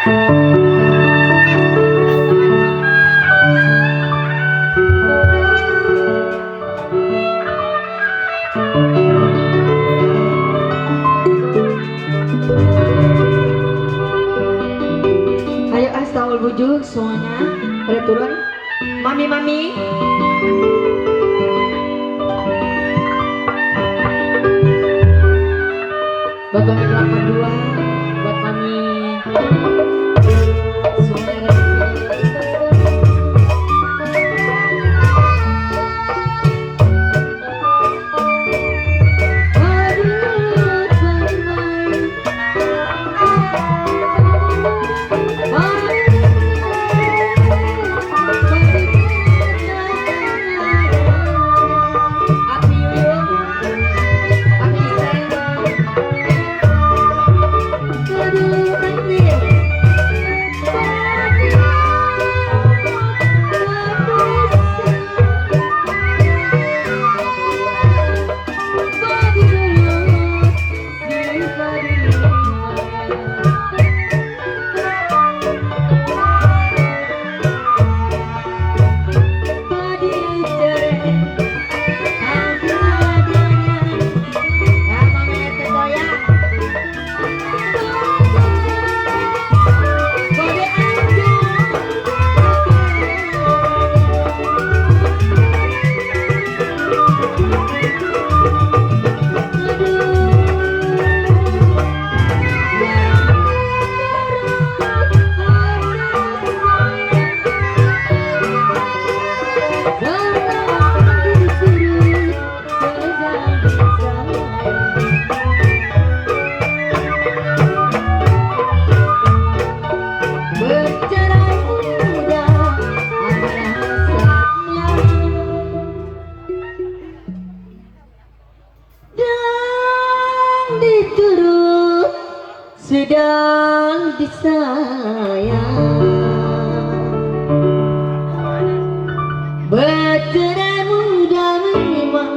Ayo astagfirullah bujuk semuanya pada turun. Mami buat mami kelapa dua, buat mami semuanya ada di sini. Diturut sedang disayang, bercerai muda memang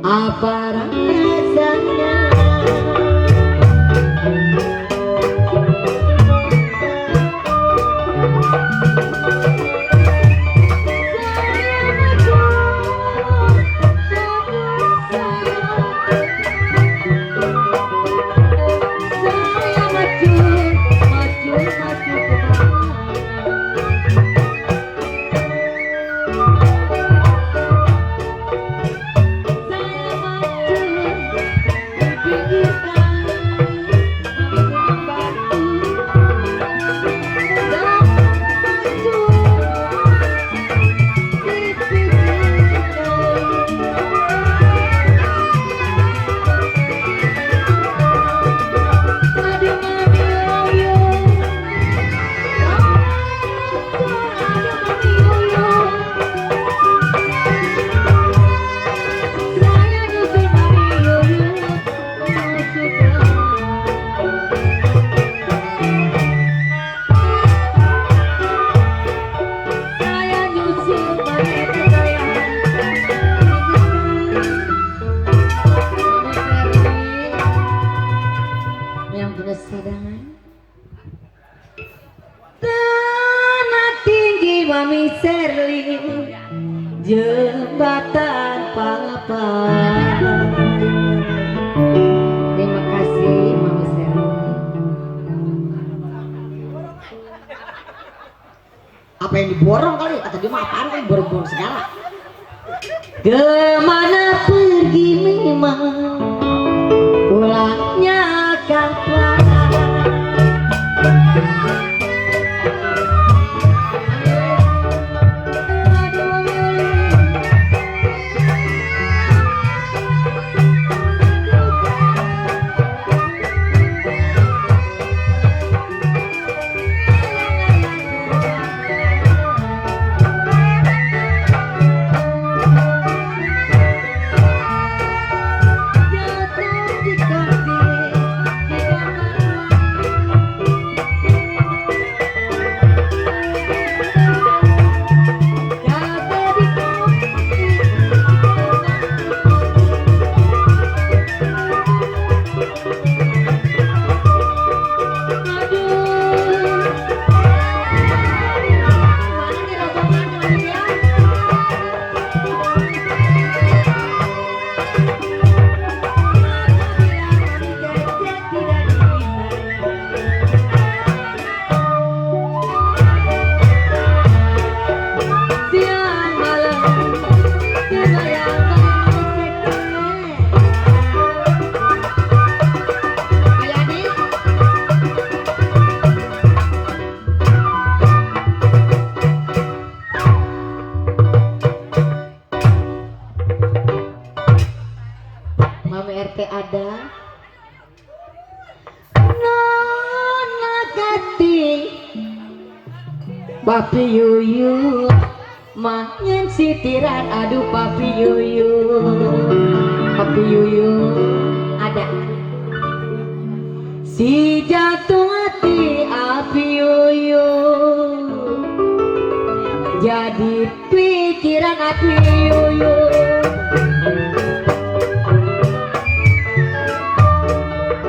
apa rasanya. Mami Serling jembatan papa. Terima kasih Mami Serling. Apa yang diborong kali? Kata dia mah apaan kan borong-borong segala. Kemana pergi memang pulangnya kapan? Mami RT ada. Nona Kati, Papi Yuyu, manyen sitiran, aduh Papi Yuyu, Papi Yuyu ada. Si jatuh hati Papi Yuyu, jadi pikiran Papi Yuyu.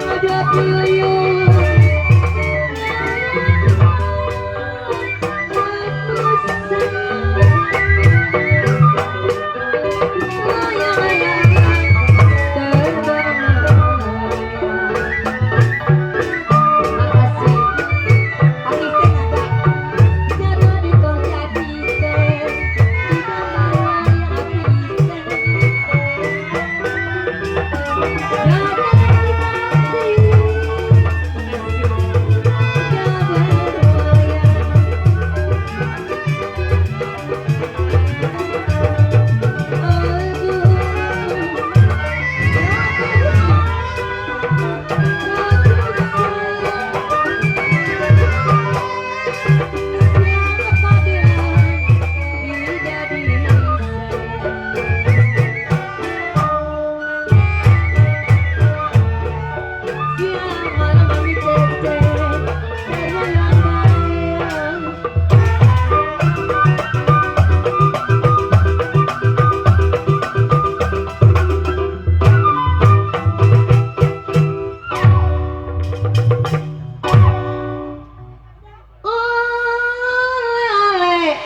Ada Papi Yuyu.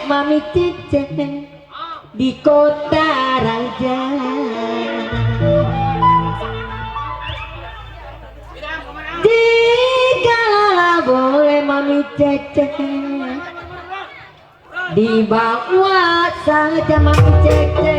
Mami Cece di kota raja, jikalau boleh Mami Cece dibawa saja Mami Cece.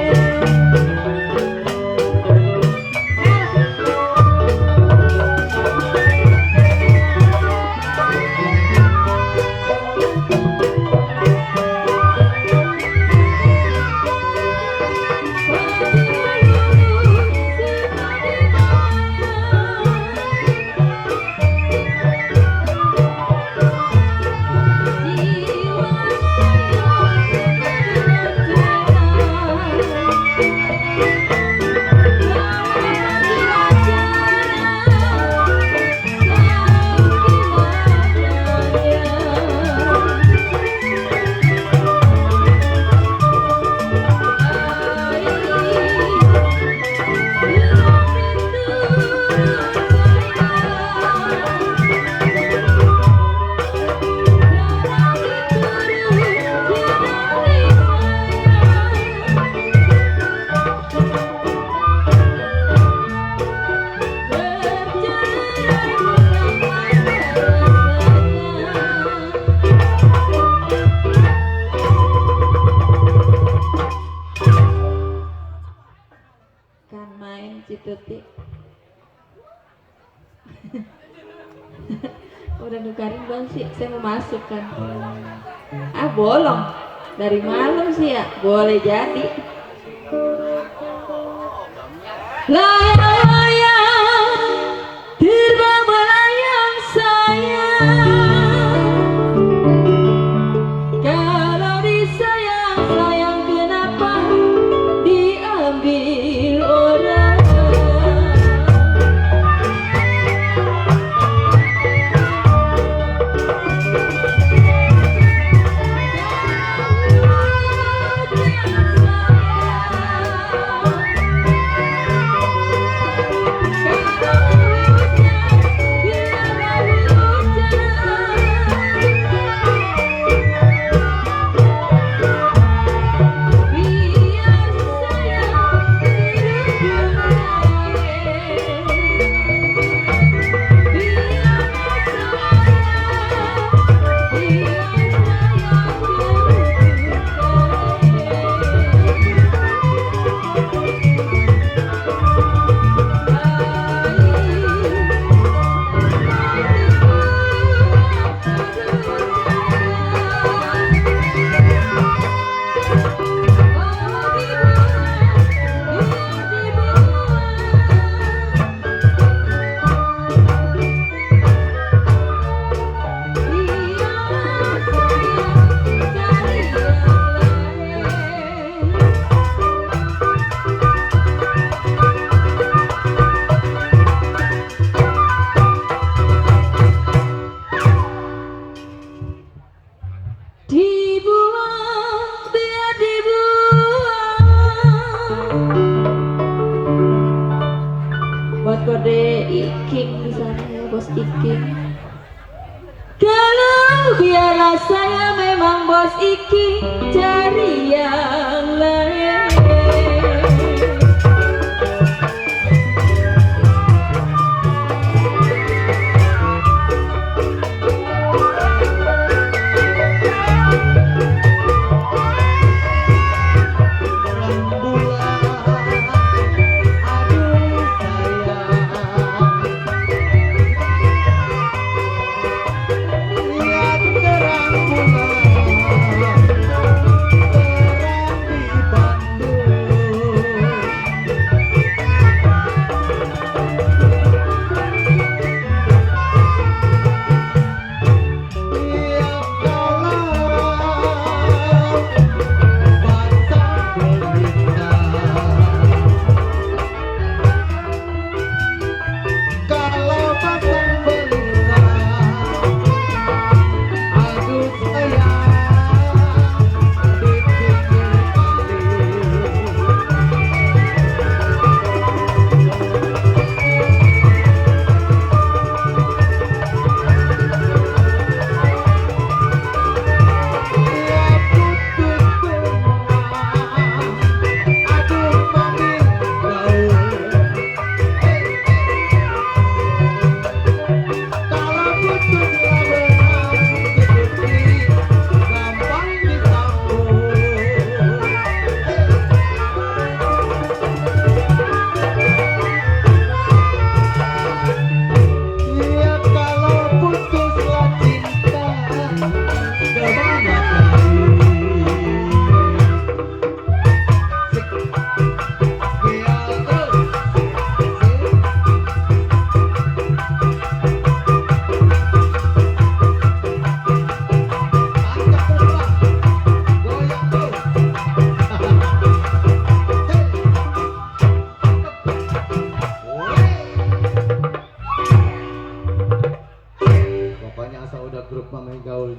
Cituti udah nukarin bang sih, saya mau masuk kan. Bolong dari malam sih ya, boleh jadi. Layang terbang melayang sayang, kalau disayang sayang kenapa diambil orang. Iking di sana ya, bos Iking. Kalau biarlah saya memang bos Iking, cari yang lain.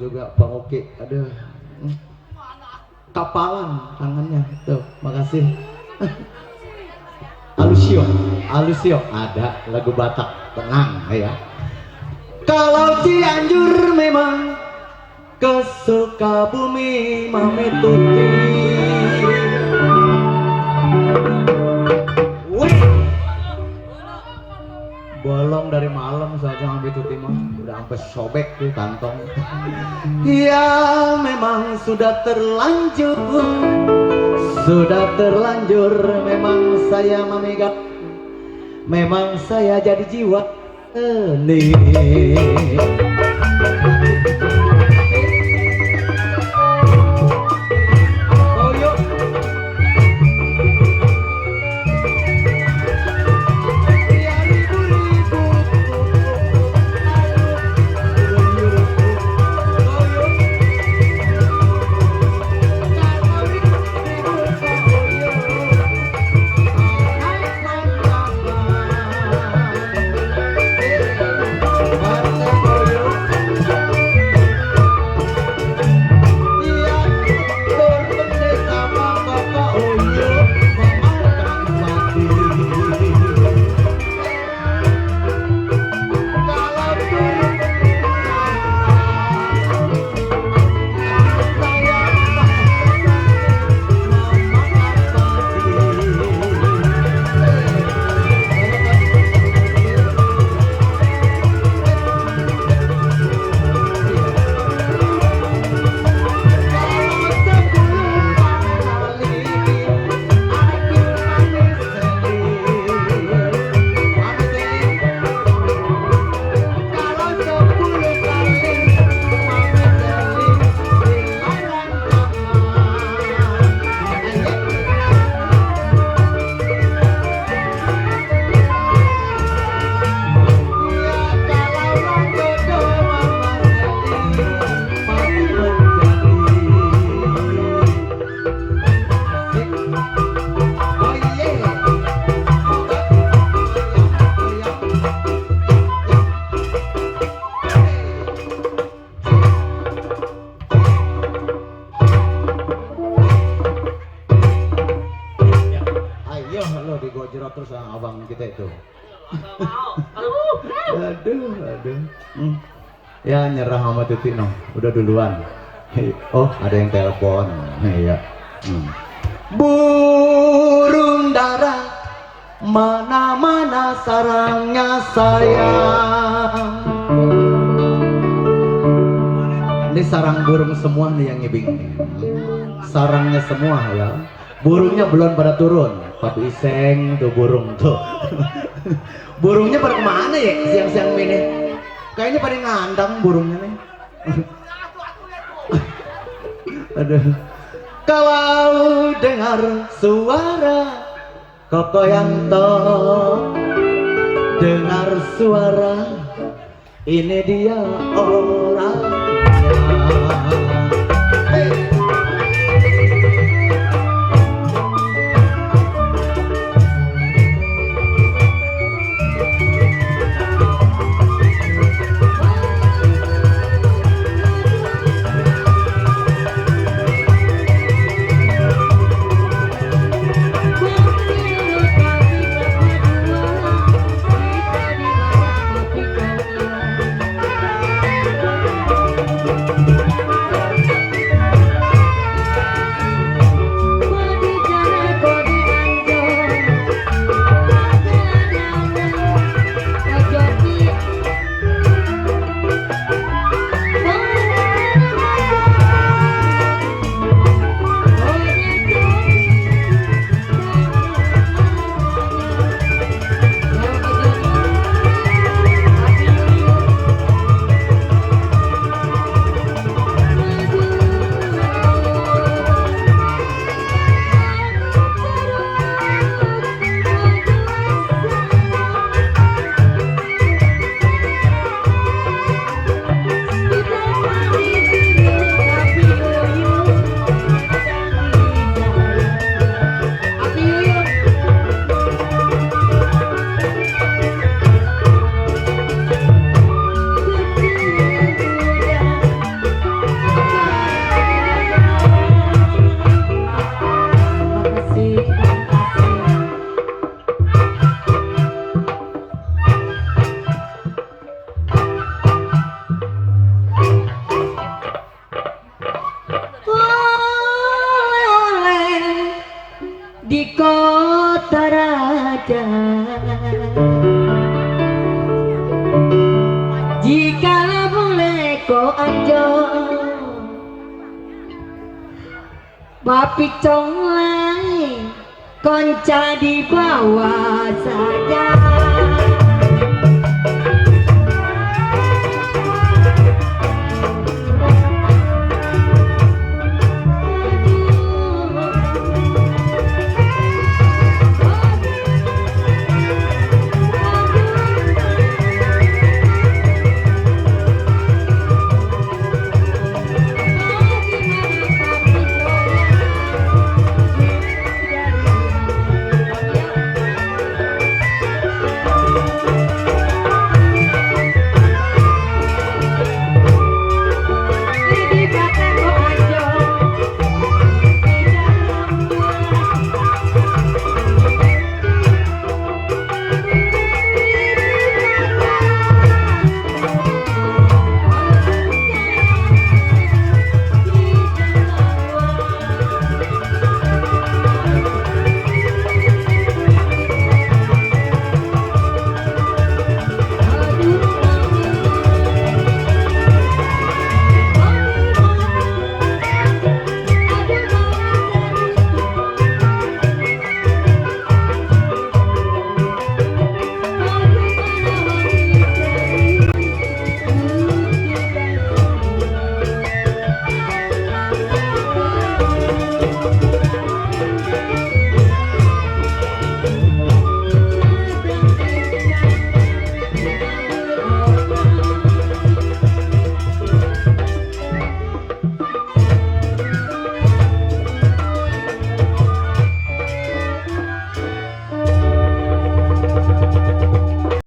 juga Bang Oki. Aduh, kapalan tangannya tuh, makasih. Alusio, Alusio ada lagu Batak, tenang ya. Kalau Cianjur memang ke Sukabumi Mami Tuti. Wih, bolong dari malam saja Mami Tuti mah udah sampai sobek tuh kantong. Ya memang sudah terlanjur memang saya memikat, memang saya jadi jiwa ini. Aduh. Ya nyerah sama Tuti no. Udah duluan. Oh, ada yang telepon. Iya. Burung dara, mana-mana sarangnya sayang. Ini sarang burung semua nih yang ngibing. Sarangnya semua ya. Burungnya belum pada turun. Tapi iseng tuh burung tuh. Burungnya pada kemana ya siang-siang ini? Kayaknya pada ngandang burungnya nih. Aduh. Kalau dengar suara Kokoyanto, dengar suara, ini dia orangnya. Di kota raja, jikalau boleh kau aja, bapi conglai konca dibawa saja.